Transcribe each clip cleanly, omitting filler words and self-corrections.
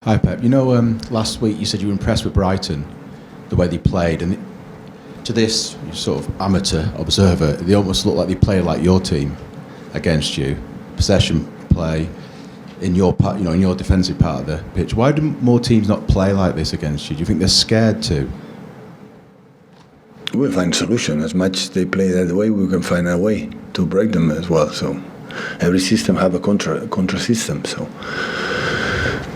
Hi Pep. Last week you said you were impressed with Brighton, the way they played, and to this sort of amateur observer, they almost look like they play like your team against you. Possession play in your part, in your defensive part of the pitch. Why do more teams not play like this against you? Do you think they're scared to? We'll find a solution. As much as they play that way, we can find a way to break them as well. So every system have a contra system. So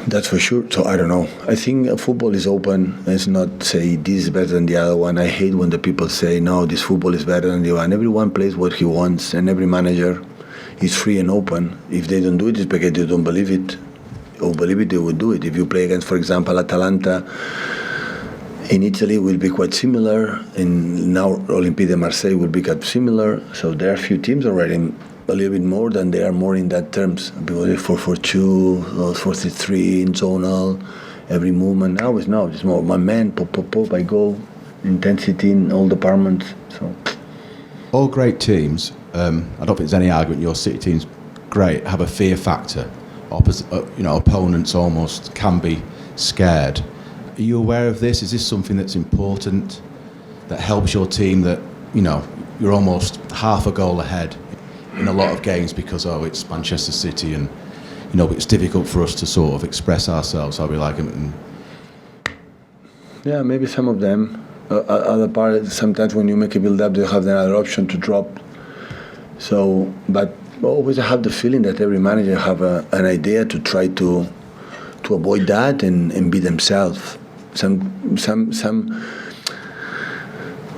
that's for sure. So I don't know. I think football is open. It's not say this is better than the other one. I hate when the people say, no, this football is better than the one. Everyone plays what he wants, and every manager is free and open. If they don't do it, it's because they don't believe it. Or believe it, they will do it. If you play against, for example, Atalanta in Italy, will be quite similar. And now Olympique de Marseille will be quite similar. So there are a few teams already a little bit more than they are more in that terms. Because 4-4-2, 4-3-3 in zonal, every movement. Now it's more one man, pop, I go, intensity in all departments. So all great teams. I don't think there's any argument. Your City team's great. Have a fear factor. Opponents almost can be scared. Are you aware of this? Is this something that's important, that helps your team, that you're almost half a goal ahead in a lot of games because it's Manchester City and it's difficult for us to sort of express ourselves how we like them? Yeah, maybe some of them. Other part, sometimes when you make a build-up, they have another option to drop. So, but always I have the feeling that every manager have an idea to try to avoid that and be themselves.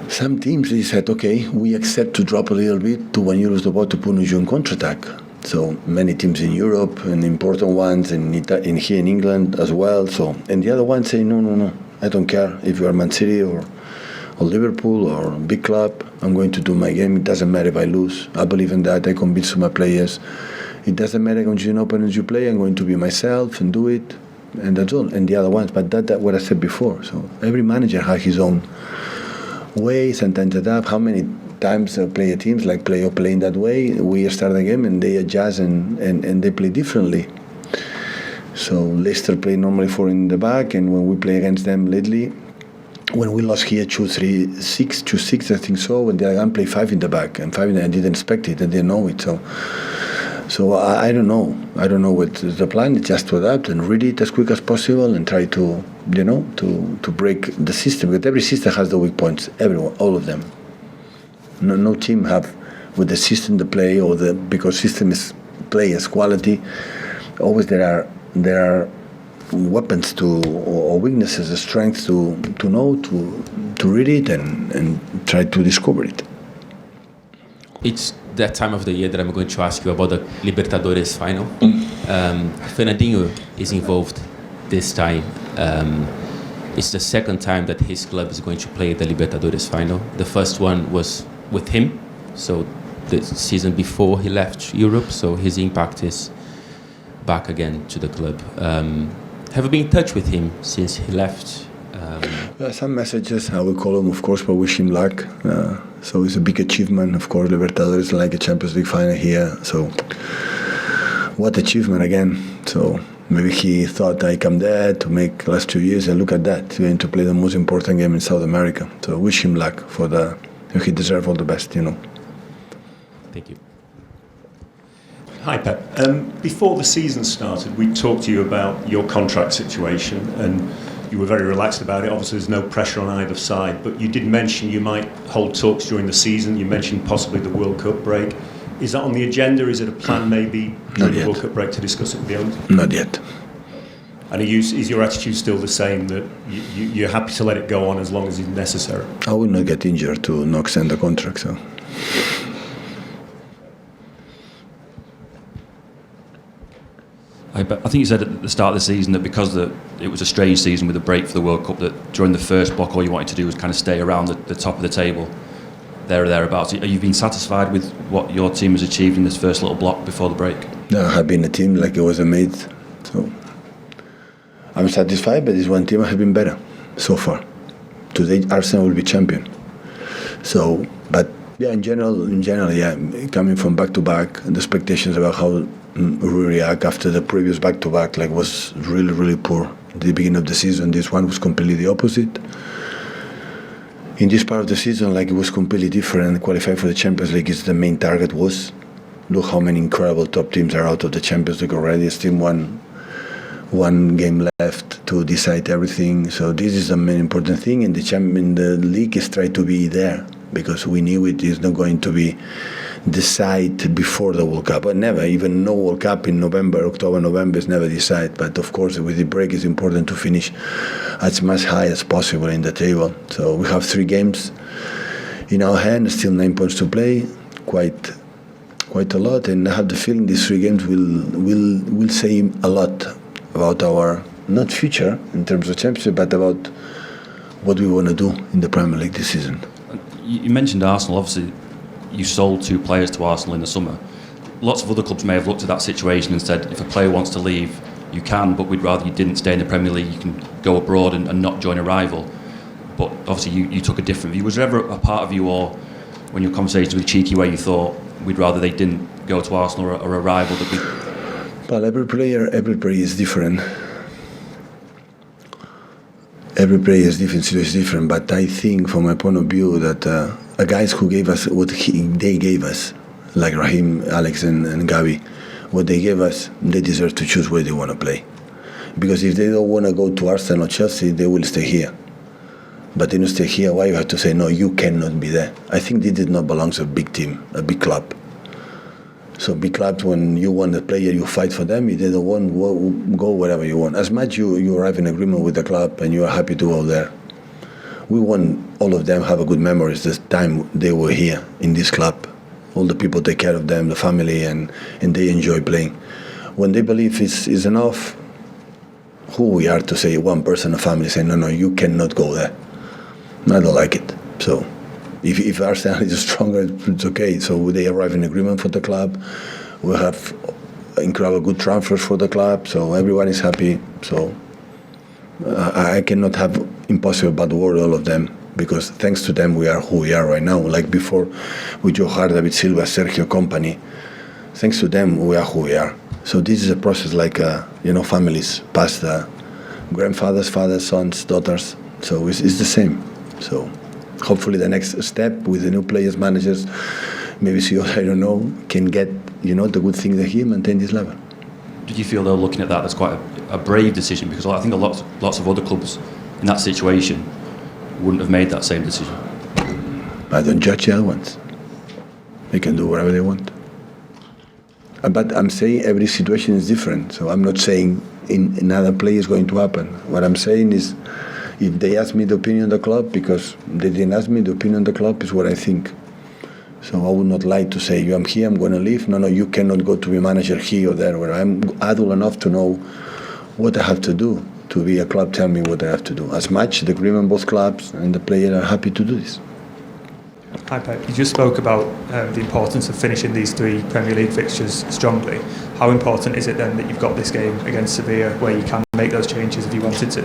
Some teams, they said, okay, we accept to drop a little bit to when you lose the ball to put you in counter-attack. So many teams in Europe and important ones in here in England as well. So, and the other ones say, no, I don't care if you are Man City or Liverpool or a big club. I'm going to do my game. It doesn't matter if I lose. I believe in that. I convince my players. It doesn't matter against an opponent you play. I'm going to be myself and do it. And that's all. And the other ones. But that's what I said before. So every manager has his own way. Sometimes adapt. How many times player teams play in that way? We start the game and they adjust and they play differently. So Leicester play normally 4 in the back, and when we play against them lately, when we lost here 2-6, I think so, and the other one play 5 in the back, and 5 I didn't expect it, I didn't know it. So I don't know. I don't know what is the plan. It's just to adapt and read it as quick as possible and try to break the system. Because every system has the weak points. Everyone, all of them. No team have with the system to play because system is players quality. Always there are weapons or weaknesses, strengths to know, to read it and try to discover it. It's that time of the year that I'm going to ask you about the Libertadores final. Fernandinho is involved this time. It's the second time that his club is going to play the Libertadores final. The first one was with him, so the season before he left Europe, so his impact is back again to the club. Have you been in touch with him since he left? Some messages, I will call him, of course, but wish him luck. So it's a big achievement, of course. Libertadores like a Champions League final here. So what achievement again. So maybe he thought I come there to make last 2 years, and look at that, he's going to play the most important game in South America. So wish him luck for he deserves all the best, Thank you. Hi Pep. Before the season started, we talked to you about your contract situation, and you were very relaxed about it. Obviously, there's no pressure on either side, but you did mention you might hold talks during the season. You mentioned possibly the World Cup break. Is that on the agenda? Is it a plan maybe during the World Cup break to discuss it with the owners? Not yet. And is your attitude still the same, that you're happy to let it go on as long as it's necessary? I will not get injured to not extend the contract, so. I think you said at the start of the season that because it was a strange season with a break for the World Cup, that during the first block all you wanted to do was kind of stay around the top of the table, there or thereabouts. Are you been satisfied with what your team has achieved in this first little block before the break? No, I have been a team like it was a mate, so I'm satisfied, but this one team has been better so far. Today Arsenal will be champion. So, but yeah, in general, yeah, coming from back to back, the expectations about how we react after the previous back to back was really, really poor. At the beginning of the season, this one was completely the opposite. In this part of the season, like, it was completely different. Qualify for the Champions League is the main target was. Look how many incredible top teams are out of the Champions League already. Still one game left to decide everything. So this is the main important thing. And the league is trying to be there, because we knew it is not going to be decided before the World Cup. But never, even no World Cup in October, November is never decided. But of course, with the break, it's important to finish as much high as possible in the table. So we have 3 games in our hands, still 9 points to play, quite a lot. And I have the feeling these 3 games will say a lot about our, not future in terms of championship, but about what we want to do in the Premier League this season. You mentioned Arsenal. Obviously, you sold 2 players to Arsenal in the summer. Lots of other clubs may have looked at that situation and said, if a player wants to leave, you can, but we'd rather you didn't stay in the Premier League. You can go abroad and not join a rival. But obviously, you took a different view. Was there ever a part of you, or when your conversations with Cheeky, where you thought we'd rather they didn't go to Arsenal or a rival that we... Well, every player is different. Every player is different, so it's different. But I think, from my point of view, that the guys who gave us what they gave us, like Raheem, Alex, and Gavi, what they gave us, they deserve to choose where they want to play. Because if they don't want to go to Arsenal or Chelsea, they will stay here. But they don't stay here, why you have to say, no, you cannot be there? I think they did not belong to a big team, a big club. So big clubs, when you want a player, you fight for them. If they don't want, go wherever you want. As much you arrive in agreement with the club and you are happy to go there. We want all of them have a good memories this time they were here in this club. All the people take care of them, the family, and they enjoy playing. When they believe it's enough, who we are to say one person, a family, say, no, you cannot go there. I don't like it. So if Arsenal is stronger, it's okay. So they arrive in agreement for the club. We have incredible good transfers for the club. So everyone is happy. So I cannot have impossible bad word all of them, because thanks to them we are who we are right now. Like before with Joe Hart, David Silva, Sergio Company. Thanks to them we are who we are. So this is a process like families past grandfathers, fathers, sons, daughters. So it's the same. So hopefully the next step with the new players, managers, maybe CEOs, I don't know, can get the good thing that he maintain this level. Did you feel, though, looking at that, that's quite a brave decision? Because I think lots of other clubs in that situation wouldn't have made that same decision. I don't judge the other ones. They can do whatever they want. But I'm saying every situation is different. So I'm not saying in another play is going to happen. What I'm saying is, if they ask me the opinion of the club, because they didn't ask me the opinion of the club, is what I think. So I would not like to say, I'm here, I'm going to leave. No, you cannot go to be manager here or there. Where I'm adult enough to know what I have to do, to be a club tell me what I have to do. As much the agreement, both clubs and the player are happy to do this. Hi Pep, you just spoke about the importance of finishing these 3 Premier League fixtures strongly. How important is it then that you've got this game against Sevilla where you can make those changes if you wanted to?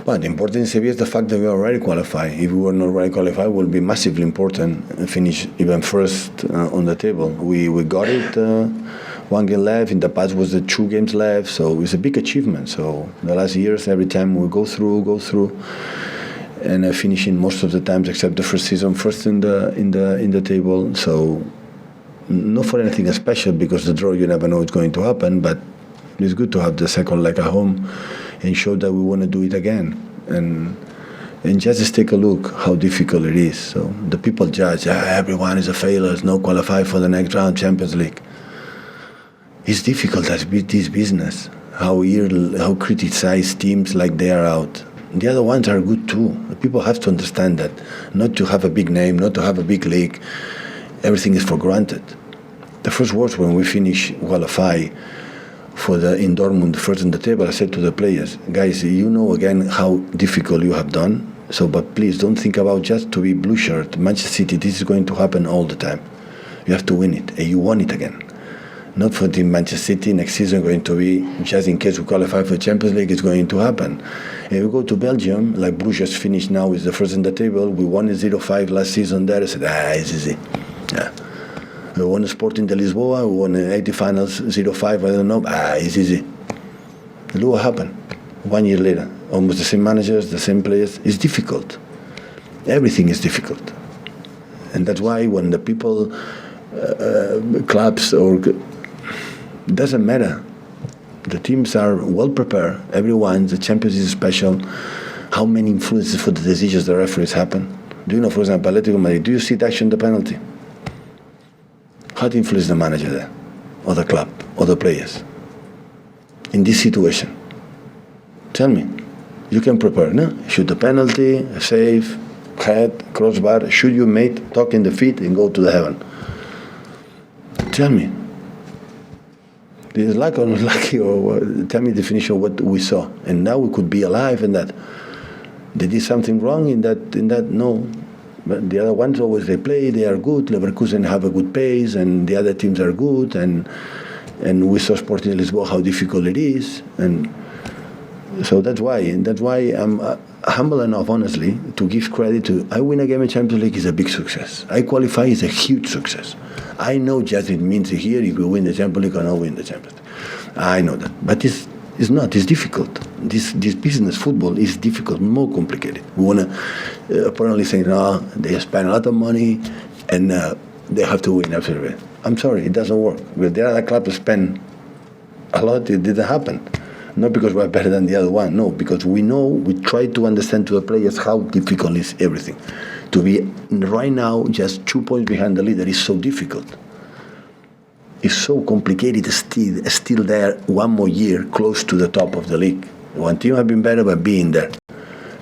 Well, the important in Sevilla is the fact that we are already qualified. If we were not already qualified, it would be massively important and finish even first on the table. We got it, 1 game left. In the past was the 2 games left, so it's a big achievement. So the last years, every time we go through, and finishing most of the times except the first season first in the table. So not for anything special, because the draw you never know it's going to happen, but it's good to have the second leg at home and show that we want to do it again. And just take a look how difficult it is. So the people judge, everyone is a failure, no qualify for the next round, Champions League. It's difficult as this business, how criticize teams like they are out. The other ones are good too. People have to understand that. Not to have a big name, not to have a big league, everything is for granted. The first words when we qualify in Dortmund, first in the table, I said to the players, guys, you know again how difficult you have done. So, but please don't think about just to be blue shirt. Manchester City, this is going to happen all the time. You have to win it, and you won it again. Not for Team Manchester City next season going to be, just in case we qualify for Champions League, it's going to happen. If we go to Belgium, like Bruges finished now is the first in the table, we won 0-5 last season there, I said, it's easy. Yeah. We won Sporting de Lisboa, we won 80 finals 0-5, I don't know, it's easy. Look what happened. 1 year later, almost the same managers, the same players. It's difficult. Everything is difficult. And that's why when the people, clubs, it doesn't matter. The teams are well prepared. Everyone, the Champions is special. How many influences for the decisions the referees happen? Do you know, for example, Atletico Madrid, do you see the action, the penalty? How to influence the manager there, or the club, or the players? In this situation, tell me. You can prepare, no? Shoot the penalty, a save, head, crossbar, shoot your mate, talk in the feet, and go to the heaven. Tell me. This is lucky or not lucky, or tell me the definition of what we saw. And now we could be alive in that. They did something wrong in that. No. But the other ones always they play, they are good. Leverkusen have a good pace, and the other teams are good. And we saw Sporting Lisboa how difficult it is. And so that's why I'm humble enough, honestly, to give credit to. I win a game in Champions League is a big success. I qualify is a huge success. I know just it means here if you win the Champions League or not win the Champions League. I know that, but it's not. It's difficult. This business football is difficult, more complicated. We want to apparently say no, they spend a lot of money and they have to win absolutely. I'm sorry, it doesn't work. But there are other clubs that spend a lot. It didn't happen. Not because we're better than the other one. No, because we know, we try to understand to the players how difficult is everything. To be right now just 2 points behind the leader is so difficult. It's so complicated. Still there 1 more year close to the top of the league. One team have been better by being there.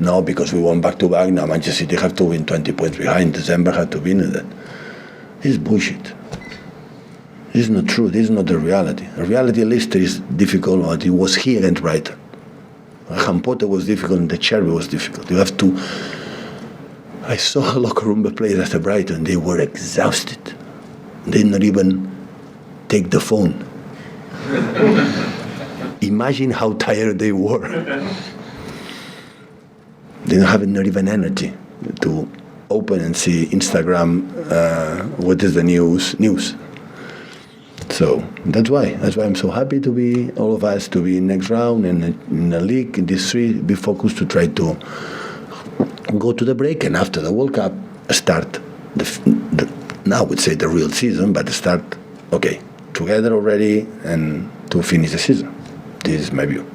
No, because we won back-to-back. Now Manchester City have to win 20 points behind. December have to win that. It's bullshit. This is not true. This is not the reality. The reality, Leicester is difficult, but it was here against Brighton. Potter was difficult, and the Cherry was difficult. You have to. I saw a locker room of players after Brighton. They were exhausted. They did not even take the phone. Imagine how tired they were. They don't have not even energy to open and see Instagram. What is the news? So that's why I'm so happy to be all of us to be in next round and in the league in this three be focused to try to go to the break and after the World Cup start now I would say the real season, but start together already and to finish the season. This is my view.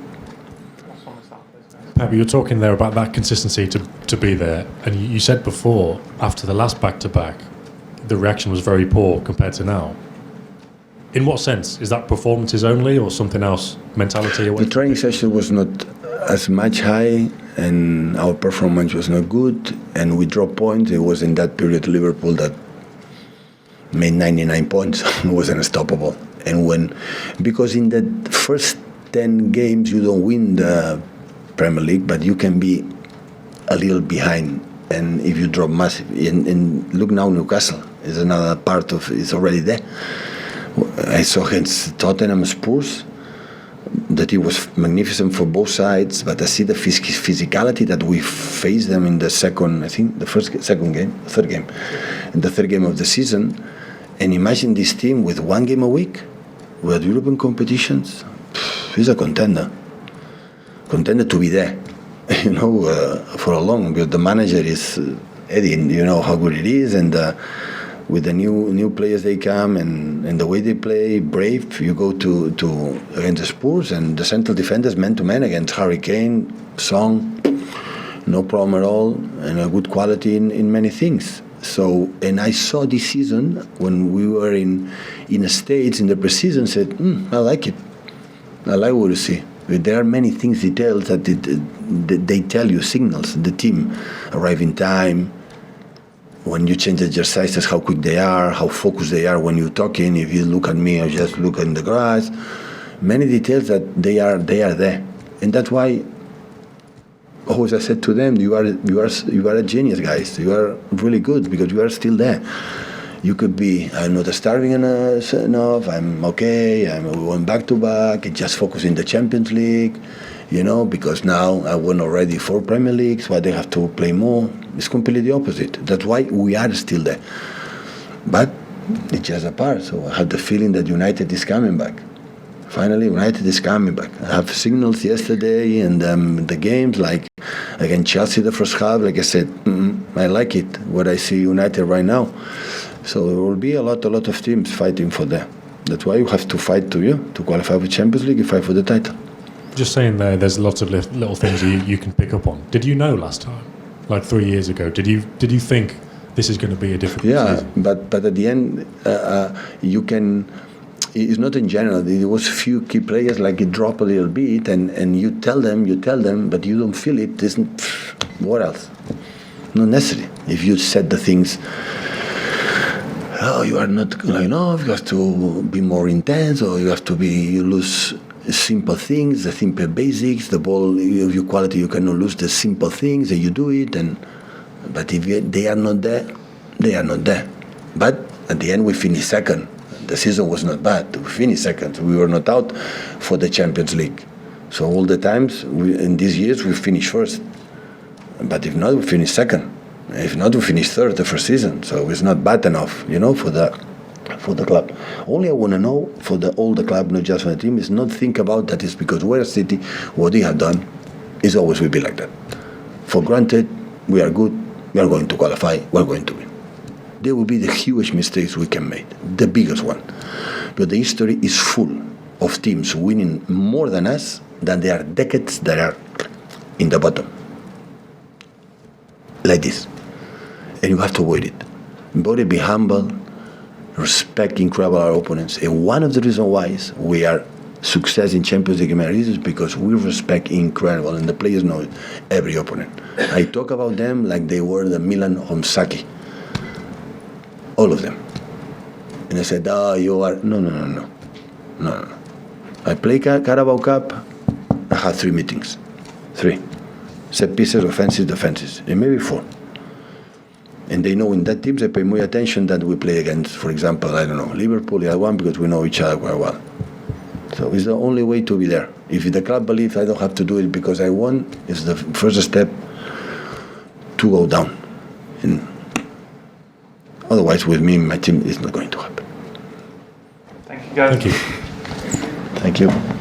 Pep, you're talking there about that consistency to be there, and you said before after the last back-to-back the reaction was very poor compared to now. In what sense? Is that performances only or something else? Mentality? The training session was not as much high and our performance was not good and we dropped points. It was in that period Liverpool that made 99 points and was unstoppable. And because in the first 10 games you don't win the Premier League, but you can be a little behind. And if you drop massive, and look now Newcastle is another part of it's already there. I saw against Tottenham Spurs that it was magnificent for both sides, but I see the physicality that we faced them in the third game, in the third game of the season. And imagine this team with 1 game a week, with European competitions, he's a contender to be there, for a long. Because the manager is Eddie, you know how good it is, and. With the new players they come and the way they play, brave. You go to against the Spurs and the central defenders man-to-man against Harry Kane, Song, no problem at all, and a good quality in many things. So, and I saw this season when we were in the States in the preseason, said, I like it. I like what you see. There are many things, details that they tell you, signals. The team arrive in time. When you change the exercises, how quick they are, how focused they are when you're talking. If you look at me or just look in the grass, many details that they are there, and that's why. Always I said to them, you are a genius, guys. You are really good because you are still there. You could be, I'm not starving enough. I'm okay. We went back to back. Just focus in the Champions League. Because now I won already 4 Premier Leagues, why they have to play more? It's completely the opposite. That's why we are still there. But it's just a part, so I have the feeling that United is coming back. Finally, United is coming back. I have signals yesterday and the games, like against Chelsea the first half, like I said, I like it, what I see United right now. So there will be a lot of teams fighting for that. That's why you have to fight to qualify for Champions League, you fight for the title. Just saying there's lots of little things you can pick up on. Did you know last time, like 3 years ago, did you think this is going to be a difficult season? but at the end, you can. It's not in general. There was few key players like it drop a little bit, and you tell them, but you don't feel it. What else? Not necessary. If you said the things, you are not good enough. You have to be more intense, or you lose simple things, the simple basics. The ball, of your quality, you cannot lose the simple things, and you do it. But if they are not there, they are not there. But at the end, we finished second. The season was not bad. We finished second. We were not out for the Champions League. So all the times, in these years, we finished first. But if not, we finished second. If not, we finished third the first season. So it's not bad enough, for the club. Only I want to know for all the club, not just for the team, is not think about that it's because we're a City, what they have done, is always will be like that. For granted, we are good, we are going to qualify, we're going to win. There will be the huge mistakes we can make, the biggest one. But the history is full of teams winning more than us, than there are decades that are in the bottom. Like this. And you have to avoid it. But be humble, respect incredible our opponents. And one of the reasons why we are success in Champions League is because we respect incredible, and the players know it, every opponent. I talk about them like they were the Milan Homsaki. All of them. And I said, you are... No. I play Carabao Cup, I had 3 meetings. 3. Set pieces, offenses, defenses, and maybe 4. And they know in that teams I pay more attention than we play against, for example, Liverpool, the other one, because we know each other quite well. So it's the only way to be there. If the club believes I don't have to do it because I won, it's the first step to go down. And otherwise, with me, my team is not going to happen. Thank you, guys. Thank you. Thank you.